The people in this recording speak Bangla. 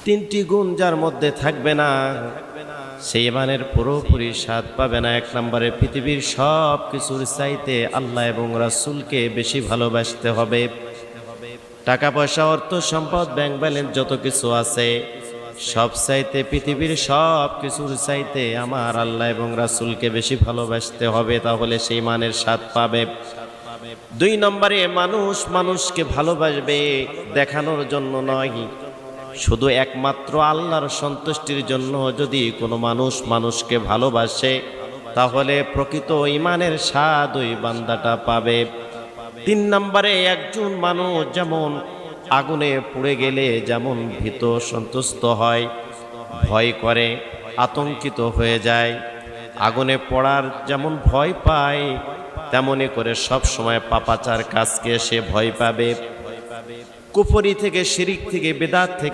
তিনটি গুণ যার মধ্যে থাকবে না, সেই ইমানের পুরোপুরি স্বাদ পাবে না। এক নম্বরে পৃথিবীর সব কিছুর চাইতে আল্লাহ এবং রাসূলকে বেশি ভালোবাসতে হবে। টাকা পয়সা, অর্থ সম্পদ, ব্যাংক ব্যালেন্স যত কিছু আছে, সব চাইতে, পৃথিবীর সব কিছুর চাইতে আমার আল্লাহ এবং রাসূলকে বেশি ভালোবাসতে হবে, তাহলে সেই ইমানের স্বাদ পাবে। দুই নম্বরে মানুষ মানুষকে ভালোবাসবে দেখানোর জন্য নয়, শুধু একমাত্র আল্লাহর সন্তুষ্টির জন্য যদি কোনো মানুষ মানুষকে ভালোবাসে, তাহলে প্রকৃত ঈমানের স্বাদ ওই বান্দাটা পাবে। তিন নম্বরে একজন মানুষ যেমন আগুনে পুড়ে গেলে যেমন ভীত সন্তুষ্ট হয়, ভয় করে, আতঙ্কিত হয়ে যায়, আগুনে পড়ার যেমন ভয় পায়, তেমনি করে সব সময় পাপাচার কাজকে সে ভয় পাবে। কুফরি থেকে, শিরিক থেকে, বিদআত থেকে